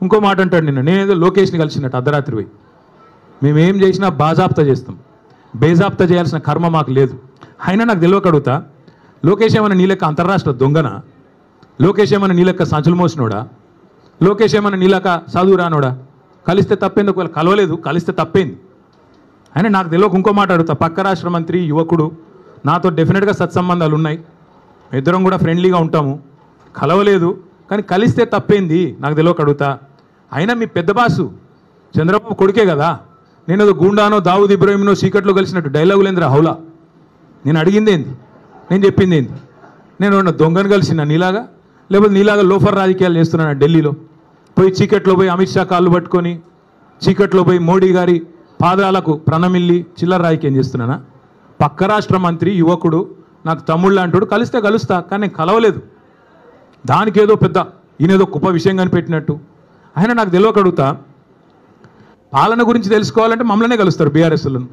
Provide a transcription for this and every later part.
ఇంకో మాట అంటాడు, నేనేదో లోకేష్ని కలిసినట్టు అర్ధరాత్రి పోయి మేమేం చేసినా బాజాప్తా చేస్తాం, బేజాప్తా చేయాల్సిన కర్మ మాకు లేదు. అయినా నాకు తెలియక అడుగుతా, లోకేష్ ఏమన్నా నీలెక్క అంతర్రాష్ట్ర దొంగనా? లోకేష్ ఏమన్నా నీలెక్క సంచులు మోసినోడా? లోకేష్ ఏమన్నా నీలక చదువు రానోడా? కలిస్తే తప్పేంది? ఒకవేళ కలవలేదు కలిస్తే తప్పేంది? అయినా నాకు తెలియక ఇంకో మాట అడుగుతా, పక్క రాష్ట్ర మంత్రి యువకుడు, నాతో డెఫినెట్గా సత్సంబంధాలు ఉన్నాయి, ఇద్దరం కూడా ఫ్రెండ్లీగా ఉంటాము, కలవలేదు కానీ కలిస్తే తప్పేంది? నాకు తెలియక అడుగుతా. అయినా మీ పెద్ద బాసు చంద్రబాబు కొడుకే కదా, నేను ఏదో గూండానో దావుద్ ఇబ్రాహింనో చీకట్లో కలిసినట్టు డైలాగులేంద్రా హౌలా? నేను అడిగింది ఏంది, నేను చెప్పింది ఏంది? నేను దొంగను కలిసిన నీలాగా, లేకపోతే నీలాగా లోఫర్ రాజకీయాలు చేస్తున్నాను ఢిల్లీలో పోయి, చీకట్లో పోయి అమిత్ షా కాళ్ళు పట్టుకొని, చీకట్లో పోయి మోడీ గారి పాదాలకు ప్రణమిల్లి చిల్లర రాజకీయం చేస్తున్నానా? పక్క రాష్ట్ర మంత్రి యువకుడు నాకు తమ్ముళ్ళు అంటాడు, కలిస్తే కలుస్తా కానీ నేను కలవలేదు, దానికి ఏదో పెద్ద ఈయనేదో గొప్ప విషయం కనిపెట్టినట్టు. ఆయన నాకు తెలియక అడుగుతా, పాలన గురించి తెలుసుకోవాలంటే మమ్మల్నే కలుస్తారు బీఆర్ఎస్లను,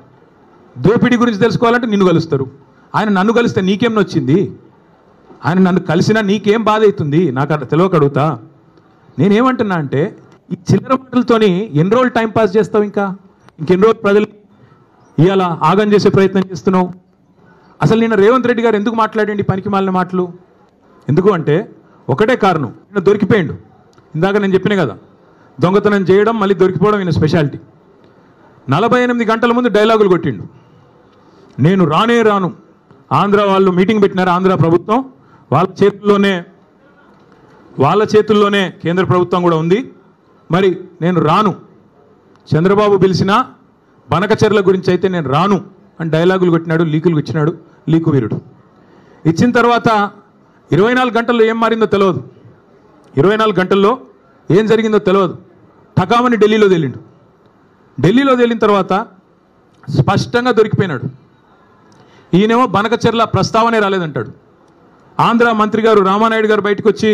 దోపిడీ గురించి తెలుసుకోవాలంటే నిన్ను కలుస్తారు. ఆయన నన్ను కలిస్తే నీకేం నొచ్చింది? ఆయన నన్ను కలిసినా నీకేం బాధ అవుతుంది? నాకు అట్లా తెలియక అడుగుతా. నేనేమంటున్నా అంటే, ఈ చిల్లర మాటలతోని ఎన్ని రోజులు టైంపాస్ చేస్తావు? ఇంకెన్ని రోజులు ప్రజలు ఇవాళ ఆగం చేసే ప్రయత్నం చేస్తున్నావు? అసలు నిన్న రేవంత్ రెడ్డి గారు ఎందుకు మాట్లాడండి పనికి మాలిన మాటలు? ఎందుకు అంటే ఒకటే కారణం, ఈయన దొరికిపోయిండు. ఇందాక నేను చెప్పిన కదా, దొంగతనం చేయడం మళ్ళీ దొరికిపోవడం ఈయన స్పెషాలిటీ. 48 గంటల ముందు డైలాగులు కొట్టిండు, నేను రానే రాను. ఆంధ్ర వాళ్ళు మీటింగ్ పెట్టినారు, ఆంధ్ర ప్రభుత్వం వాళ్ళ చేతుల్లోనే కేంద్ర ప్రభుత్వం కూడా ఉంది, మరి నేను రాను. చంద్రబాబు పిలిచిన బనకచెర్ల గురించి అయితే నేను రాను అని డైలాగులు కొట్టినాడు, లీకులు ఇచ్చినాడు, లీకు వీరుడు. ఇచ్చిన తర్వాత 24 గంటల్లో ఏం మారిందో తెలియదు, 24 గంటల్లో ఏం జరిగిందో తెలియదు. టకామని ఢిల్లీలో తేలిండు. ఢిల్లీలో తేలిన తర్వాత స్పష్టంగా దొరికిపోయినాడు. ఈయనేమో బనకచెర్ల ప్రస్తావనే రాలేదంటాడు. ఆంధ్ర మంత్రి గారు రామానాయుడు గారు బయటకు వచ్చి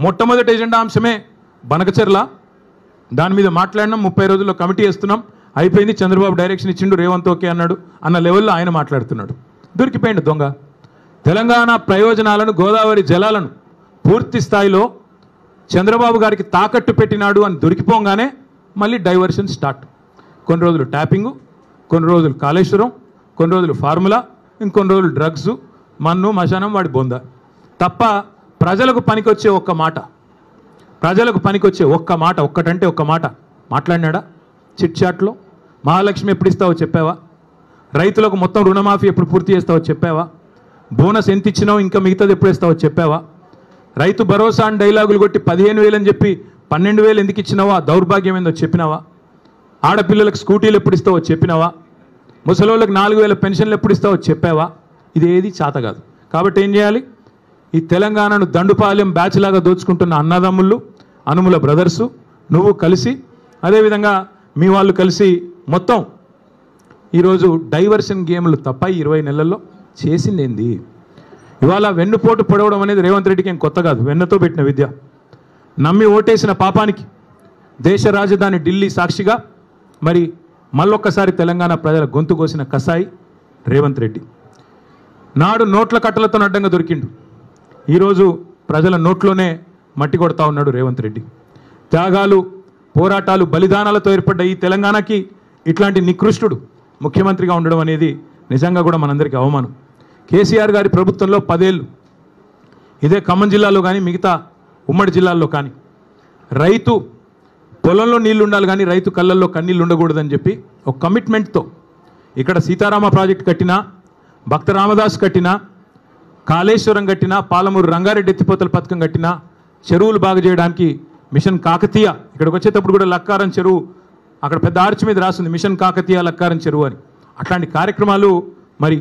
మొట్టమొదటి ఎజెండా అంశమే బనకచెర్ల, దాని మీద మాట్లాడినాం, 30 రోజుల్లో కమిటీ వేస్తున్నాం, అయిపోయింది, చంద్రబాబు డైరెక్షన్ ఇచ్చిండు, రేవంత్ ఓకే అన్నాడు అన్న లెవెల్లో ఆయన మాట్లాడుతున్నాడు. దొరికిపోయిండు దొంగ. తెలంగాణ ప్రయోజనాలను, గోదావరి జలాలను పూర్తి స్థాయిలో చంద్రబాబు గారికి తాకట్టు పెట్టినాడు అని దొరికిపోగానే మళ్ళీ డైవర్షన్ స్టార్ట్. కొన్ని రోజులు ట్యాపింగు, కొన్ని రోజులు కాళేశ్వరం, కొన్ని రోజులు ఫార్ములా, ఇంకొన్ని రోజులు డ్రగ్స్, మన్ను మశానం వాడి బొంద. తప్ప ప్రజలకు పనికొచ్చే ఒక్క మాట, ప్రజలకు పనికొచ్చే ఒక్క మాట, ఒక్కటంటే ఒక్క మాట మాట్లాడినాడా? చిట్ చాట్లో మహాలక్ష్మి ఎప్పుడు ఇస్తావో చెప్పావా? రైతులకు మొత్తం రుణమాఫీ ఎప్పుడు పూర్తి చేస్తావో చెప్పావా? బోనస్ ఎంత ఇచ్చినావు, ఇంకా మిగతాది ఎప్పుడు ఇస్తావో చెప్పావా? రైతు భరోసా అని డైలాగులు కొట్టి 15,000 అని చెప్పి 12,000 ఎందుకు ఇచ్చినావా? దౌర్భాగ్యం ఏందో చెప్పినావా? ఆడపిల్లలకు స్కూటీలు ఎప్పుడు ఇస్తావో చెప్పినావా? ముసలోళ్ళకి 4,000 పెన్షన్లు ఎప్పుడు ఇస్తావో చెప్పావా? ఇదేది చేత కాదు. కాబట్టి ఏం చేయాలి? ఈ తెలంగాణను దండుపాలెం బ్యాచ్ లాగా దోచుకుంటున్న అన్నదమ్ముళ్ళు, అనుముల బ్రదర్సు, నువ్వు కలిసి, అదేవిధంగా మీ వాళ్ళు కలిసి మొత్తం ఈరోజు డైవర్షన్ గేమ్లు తప్ప 20 నెలల్లో చేసింది ఏంది? ఇవాళ వెన్నుపోటు పొడవడం అనేది రేవంత్ రెడ్డికి ఏం కొత్త కాదు, వెన్నతో పెట్టిన విద్య. నమ్మి ఓటేసిన పాపానికి దేశ రాజధాని ఢిల్లీ సాక్షిగా మరి మళ్ళొక్కసారి తెలంగాణ ప్రజల గొంతు కోసిన కసాయి రేవంత్ రెడ్డి. నాడు నోట్ల కట్టలతో అడ్డంగా దొరికిండు, ఈరోజు ప్రజల నోట్లోనే మట్టి కొడతా ఉన్నాడు రేవంత్ రెడ్డి. త్యాగాలు, పోరాటాలు, బలిదానాలతో ఏర్పడ్డ ఈ తెలంగాణకి ఇట్లాంటి నికృష్టుడు ముఖ్యమంత్రిగా ఉండడం అనేది నిజంగా కూడా మనందరికీ అవమానం. కేసీఆర్ గారి ప్రభుత్వంలో 10 ఏళ్ళు ఇదే ఖమ్మం జిల్లాలో కానీ మిగతా ఉమ్మడి జిల్లాల్లో కానీ రైతు పొలంలో నీళ్లు ఉండాలి కానీ రైతు కళ్ళల్లో కన్నీళ్ళు ఉండకూడదని చెప్పి ఒక కమిట్మెంట్తో ఇక్కడ సీతారామ ప్రాజెక్ట్ కట్టినా, భక్త రామదాస్ కట్టినా, కాళేశ్వరం కట్టినా, పాలమూరు రంగారెడ్డి ఎత్తిపోతల పథకం కట్టినా, చెరువులు బాగు చేయడానికి మిషన్ కాకతీయ, ఇక్కడికి వచ్చేటప్పుడు కూడా లక్కారం చెరువు, అక్కడ పెద్ద ఆర్చ్ మీద రాస్తుంది మిషన్ కాకతీయ లక్కారం చెరువు అని. అట్లాంటి కార్యక్రమాలు మరి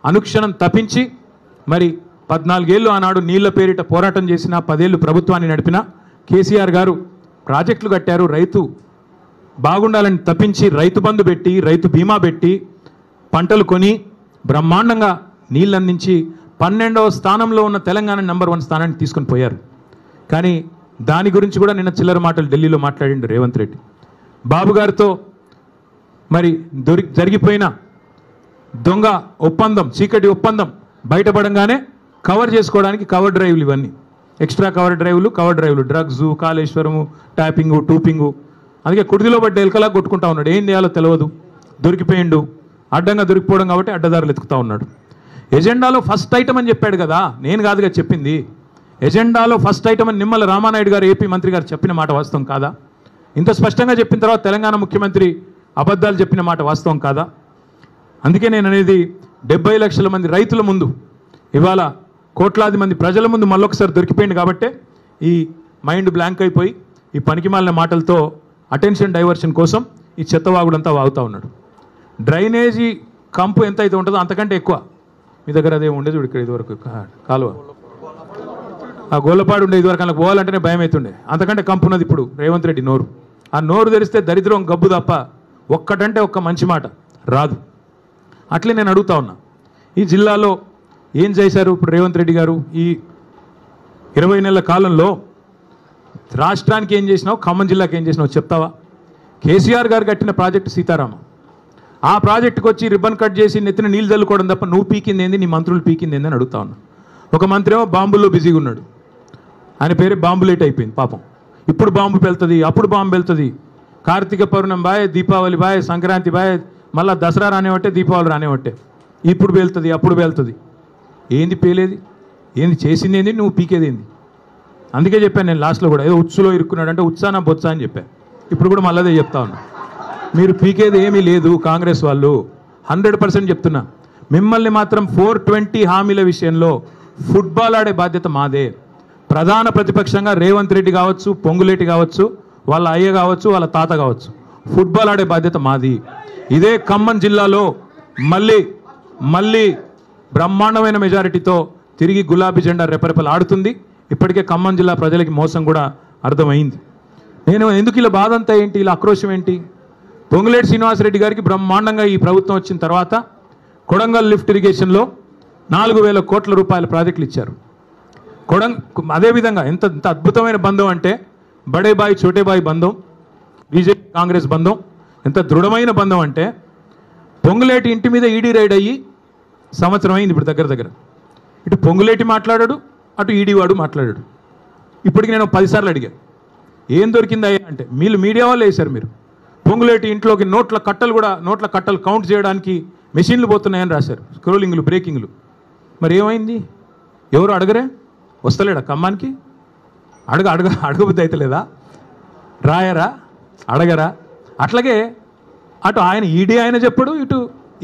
అనుక్షణం తప్పించి మరి 14 ఏళ్ళు ఆనాడు నీళ్ల పేరిట పోరాటం చేసిన, 10 ఏళ్ళు ప్రభుత్వాన్ని నడిపిన కేసీఆర్ గారు ప్రాజెక్టులు కట్టారు, రైతు బాగుండాలని తప్పించి రైతు బంధు పెట్టి, రైతు బీమా పెట్టి, పంటలు కొని బ్రహ్మాండంగా నీళ్ళు అందించి 12వ స్థానంలో ఉన్న తెలంగాణ నెంబర్ 1 స్థానాన్ని తీసుకొని పోయారు. కానీ దాని గురించి కూడా నిన్న చిల్లర మాటలు ఢిల్లీలో మాట్లాడిండు రేవంత్ రెడ్డి. బాబు గారితో మరి జరిగిపోయిన దొంగ ఒప్పందం, చీకటి ఒప్పందం బయటపడంగానే కవర్ చేసుకోవడానికి కవర్ డ్రైవ్లు ఇవన్నీ. ఎక్స్ట్రా కవర్ డ్రైవ్లు డ్రగ్స్, కాళేశ్వరము, ట్యాపింగు, టూపింగు. అందుకే కుడిదిలో పడ్డ ఎలకలా కొట్టుకుంటా ఉన్నాడు. ఏం చేయాలో తెలియదు, దొరికిపోయిండు. అడ్డంగా దొరికిపోవడం కాబట్టి అడ్డదారులు ఎత్తుకుతా ఉన్నాడు. ఎజెండాలో ఫస్ట్ ఐటమ్ అని చెప్పాడు కదా, నేను కాదుగా చెప్పింది. ఎజెండాలో ఫస్ట్ ఐటమ్ అని నిమ్మల రామానాయుడు గారు, ఏపీ మంత్రి గారు చెప్పిన మాట వాస్తవం కాదా? ఇంత స్పష్టంగా చెప్పిన తర్వాత తెలంగాణ ముఖ్యమంత్రి అబద్ధాలు చెప్పిన మాట వాస్తవం కాదా? అందుకే నేను అనేది 70 లక్షల మంది రైతుల ముందు, ఇవాళ కోట్లాది మంది ప్రజల ముందు మళ్ళొకసారి దొరికిపోయింది కాబట్టే ఈ మైండ్ బ్లాంక్ అయిపోయి ఈ పనికిమాలిన మాటలతో అటెన్షన్ డైవర్షన్ కోసం ఈ చెత్తవాగుడంతా వాగుతూ ఉన్నాడు. డ్రైనేజీ కంపు ఎంత అయితే ఉంటుందో అంతకంటే ఎక్కువ మీ దగ్గర అదే ఉండేది. చూడు ఇక్కడ ఇదివరకు కాలువ, ఆ గోళ్ళపాడు ఉండే ఇదివరకు అలా పోవాలంటేనే భయం అవుతుండే. అంతకంటే కంపు ఉన్నది ఇప్పుడు రేవంత్ రెడ్డి నోరు. ఆ నోరు తెరిస్తే దరిద్రం గబ్బు తప్ప ఒక్కటంటే ఒక్క మంచి మాట రాదు. అట్లే నేను అడుగుతా ఉన్నా, ఈ జిల్లాలో ఏం చేశారు ఇప్పుడు రేవంత్ రెడ్డి గారు? ఈ 20 నెలల కాలంలో రాష్ట్రానికి ఏం చేసినావు, ఖమ్మం జిల్లాకి ఏం చేసినావు చెప్తావా? కేసీఆర్ గారు కట్టిన ప్రాజెక్టు సీతారామ, ఆ ప్రాజెక్టుకు వచ్చి రిబ్బన్ కట్ చేసి నెత్తిన నీళ్ళు చల్లుకోవడం తప్ప నువ్వు పీకింది ఏంది, నీ మంత్రులు పీకింది ఏంది అని అడుగుతా ఉన్నా. ఒక మంత్రి ఏమో బాంబుల్లో బిజీగా ఉన్నాడు, ఆయన పేరే బాంబులేట్ అయిపోయింది పాపం. ఇప్పుడు బాంబు వెళ్తుంది, అప్పుడు బాంబు వెళ్తుంది. కార్తీక పౌర్ణమి బాయ్, దీపావళి బాయ్, సంక్రాంతి బాయ్, మళ్ళీ దసరా రానివట్టే, దీపావళి రానివట్టే. ఇప్పుడు వెళ్తుంది, అప్పుడు వెళ్తుంది. ఏంది పేలేది, ఏంది చేసింది ఏంది, నువ్వు పీకేది ఏంది? అందుకే చెప్పాను నేను లాస్ట్లో కూడా, ఏదో ఉచ్చులో ఇరుక్కున్నాడు అంటే ఉత్సాన బొత్సా అని చెప్పాను. ఇప్పుడు కూడా మళ్ళీ అదే చెప్తా ఉన్నా, మీరు పీకేది ఏమీ లేదు. కాంగ్రెస్ వాళ్ళు 100% చెప్తున్నా, మిమ్మల్ని మాత్రం 420 హామీల విషయంలో ఫుట్బాల్ ఆడే బాధ్యత మాదే. ప్రధాన ప్రతిపక్షంగా రేవంత్ రెడ్డి కావచ్చు, పొంగులేటి కావచ్చు, వాళ్ళ అయ్య కావచ్చు, వాళ్ళ తాత కావచ్చు, ఫుట్బాల్ ఆడే బాధ్యత మాది. ఇదే ఖమ్మం జిల్లాలో మళ్ళీ బ్రహ్మాండమైన మెజారిటీతో తిరిగి గులాబీ జెండా రెపరెపలు ఆడుతుంది. ఇప్పటికే ఖమ్మం జిల్లా ప్రజలకి మోసం కూడా అర్థమైంది. నేను ఎందుకు ఇలా బాధ అంతా ఏంటి, ఇలా ఆక్రోశం ఏంటి? పొంగులేటి శ్రీనివాసరెడ్డి గారికి బ్రహ్మాండంగా ఈ ప్రభుత్వం వచ్చిన తర్వాత కొడంగల్ లిఫ్ట్ ఇరిగేషన్లో 4,000 కోట్ల రూపాయల ప్రాజెక్టులు ఇచ్చారు. అదేవిధంగా ఎంత అద్భుతమైన బంధం అంటే బడే బాయ్ చోటే బాయ్ బంధం, బీజేపీ కాంగ్రెస్ బంధం ఎంత దృఢమైన బంధం అంటే పొంగులేటి ఇంటి మీద ఈడీ రైడ్ అయ్యి సంవత్సరం అయింది ఇప్పుడు దగ్గర. ఇటు పొంగులేటి మాట్లాడాడు, అటు ఈడీ వాడు మాట్లాడాడు. ఇప్పటికి నేను 10 సార్లు అడిగా, ఏం దొరికిందయ్యా అంటే మీరు మీడియా వాళ్ళు వేశారు. మీరు పొంగులేటి ఇంట్లోకి నోట్ల కట్టలు కౌంట్ చేయడానికి మెషిన్లు పోతున్నాయని రాశారు, స్క్రోలింగ్లు, బ్రేకింగ్లు. మరి ఏమైంది? ఎవరు అడగరే? వస్తలేడా ఖమ్మానికి? అడగబుద్ధి అయితే లేదా? రాయరా? అడగరా? అట్లాగే అటు ఆయన ఈడీ ఆయన చెప్పడు, ఇటు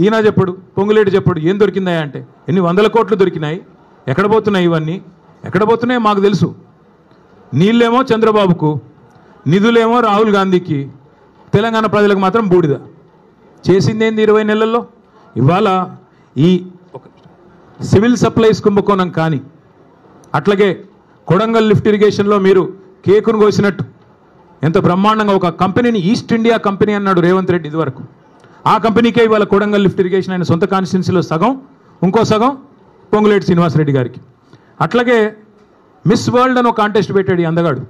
ఈయన చెప్పడు, పొంగులేటి చెప్పడు. ఏం దొరికిందా అంటే ఎన్ని 100 కోట్లు దొరికినాయి, ఎక్కడ పోతున్నాయి ఇవన్నీ, ఎక్కడ పోతున్నాయో మాకు తెలుసు. నీళ్ళేమో చంద్రబాబుకు, నిధులేమో రాహుల్ గాంధీకి, తెలంగాణ ప్రజలకు మాత్రం బూడిద. చేసిందేంది 20 నెలల్లో? ఇవాళ ఈ సివిల్ సప్లైస్ కుంభకోణం కానీ, అట్లాగే కొడంగల్ లిఫ్ట్ ఇరిగేషన్లో మీరు కేకును కోసినట్టు ఎంత బ్రహ్మాండంగా ఒక కంపెనీని ఈస్ట్ ఇండియా కంపెనీ అన్నాడు రేవంత్ రెడ్డి ఇదివరకు. ఆ కంపెనీకే ఇవాళ కొడంగల్ లిఫ్ట్ ఇరిగేషన్ ఆయన సొంత కాన్స్టిట్యున్సీలో సగం, ఇంకో సగం పొంగులేటి శ్రీనివాసరెడ్డి గారికి. అట్లాగే మిస్ వరల్డ్ అని ఒక కాంటెస్ట్ పెట్టాడు ఈ అందగాడు.